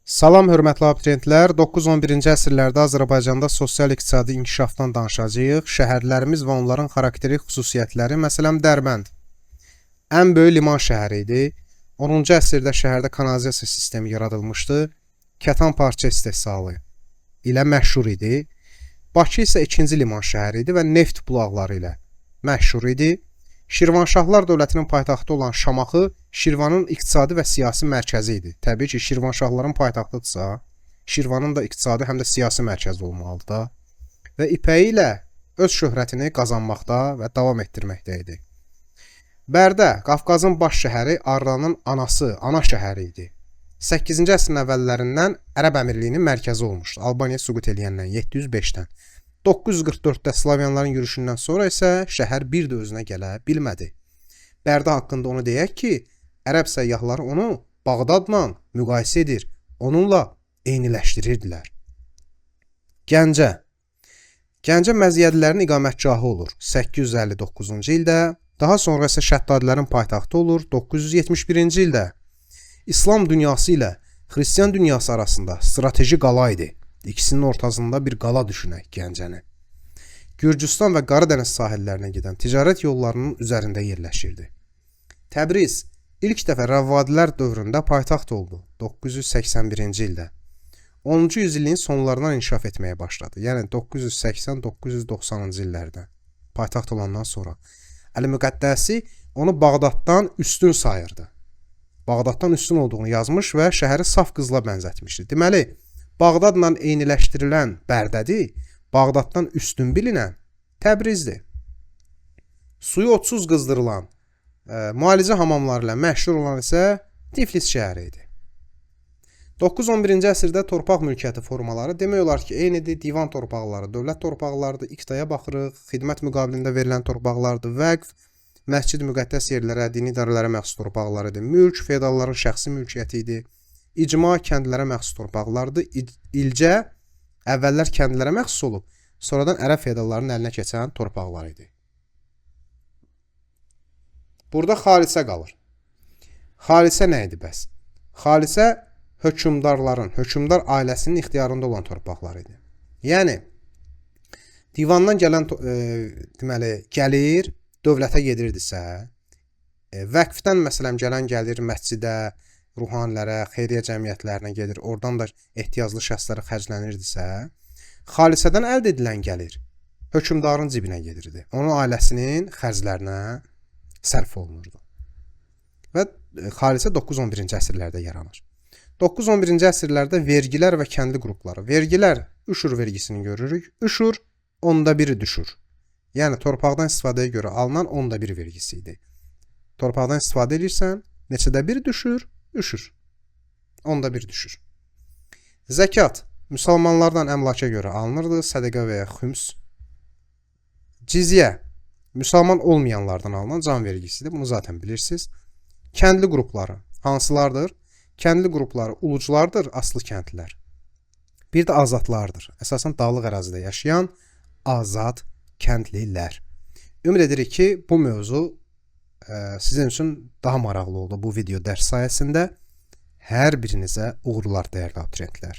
Salam hörmətli abituriyentlər, 9-11-ci əsrlərdə Azərbaycanda sosial-iqtisadi inkişafdan danışacağıq. Şəhərlərimiz və onların xarakterik xüsusiyyətləri, məsələn Dərbənd ən böyük liman şəhəri idi. 10-cu əsrdə şəhərdə kanalizasiya sistemi yaradılmışdı. Kətan parça istehsalı ilə məşhur idi. Bakı isə ikinci liman şəhəri idi və neft bulaqları ilə məşhur idi. Şirvanşahlar dövlətinin paytaxtı olan Şamaxı Şirvanın iqtisadi və siyasi mərkəzi idi. Təbii ki, Şirvanşahların paytaxtıdırsa, Şirvanın da iqtisadi həm də siyasi mərkəzi olmalıdır da. Və ipəyi ilə öz şöhrətini qazanmaqda və davam etdirməkdə idi. Bərdə, Qafqazın baş şəhəri, Arranın anası, ana şəhəri idi. 8-ci əsrin əvvəllərindən Ərəb Əmirliyinin mərkəzi olmuşdu. Albaniya süqut eləyəndən 705-dən. 944-də Slavyanların yürüşündən sonra isə şəhər bir də özünə gələ bilmədi. Bərdə haqqında onu deyək ki, ərəb səyyahları onu Bağdadla müqayisə edir, onunla eyniləşdirirdilər. Gəncə. Gəncə məziyyəlilərin iqamətgahı olur 859-cu ildə, daha sonra isə Şəddadilərin paytaxtı olur 971-ci ildə. İslam dünyası ilə Xristian dünyası arasında strateji qala idi. İkisinin ortasında bir qala düşünək Gəncəni. Gürcüstan və Qaradəniz sahillərinə gedən ticarət yollarının üzərində yerləşirdi. Təbriz ilk dəfə Rəvvadilər dövründə paytaxt oldu 981-ci ildə. 10-cu yüzilliyin sonlarından inkişaf etməyə başladı. Yəni 980-990-cı illərdə paytaxt olandan sonra. Əl-Müqəddəsi onu Bağdaddan üstün sayırdı. Bağdaddan üstün olduğunu yazmış və şəhəri saf qızla bənzətmişdi. Deməli, Bağdadla eyniləşdirilən Bərdədir, Bağdaddan üstün bilinən Təbrizdir. Suyu odsuz qızdırılan, müalicə hamamları ilə məşhur olan isə Tiflis şəhəri idi. 9-11-ci əsrdə torpaq mülkiyyəti formaları demək olar ki, eynidir. Divan torpaqları, dövlət torpaqlarıdır, iqtaya baxırıq, xidmət müqabilində verilən torpaqlardır, vəqf, məscid müqəddəs yerlərə, dini idarələrə məxsus torpaqlarıdır, mülk, feodalların şəxsi mülkiyyəti idi. İcma kəndlərə məxsus torpaqlardır. İlcə əvvəllər kəndlərə məxsus olub, sonradan ərəb feodallarının əlinə keçən torpaqlar idi. Burada xalisə qalır. Xalisə nə idi bəs? Xalisə hökmdarların, hökmdar ailəsinin ixtiyarında olan torpaqlar idi. Yəni, divandan gələn deməli, gəlir, dövlətə gedirdisə, vəqfdən məsələn gələn gəlir məscidə, ruhanilərə, xeyriyyə cəmiyyətlərinə gedir, oradan da ehtiyaclı şəxslərə xərclənirdisə, xalisədən əldə edilən gəlir hökmdarın cibinə gedirdi. Onun ailəsinin xərclərinə sərf olunurdu. Və xalisə 9-11-ci əsrlərdə yaranır. 9-11-ci əsrlərdə vergilər və kəndli qrupları. Vergilər, üşür vergisini görürük. Üşür, onda biri düşür. Yəni, torpaqdan istifadəyə görə alınan onda bir vergisi idi. Torpaqdan istifadə edirsən, neçədə bir düşür? Üşür. Onda bir düşür. Zəkat müsəlmanlardan əmlaka görə alınırdı, sədəqə və ya xüms. Cizyə müsəlman olmayanlardan alınan can vergisidir. Bunu zaten bilirsiniz. Kəndli qrupları hansılardır? Kəndli qrupları uluculardır, aslı kəndlilər. Bir də azadlardır. Əsasən dağlıq ərazidə yaşayan azad kəndlilər. Ümid edirik ki, bu mövzu sizin üçün daha maraqlı oldu bu video dərs sayəsində. Hər birinizə uğurlar dəyərli abituriyentlər.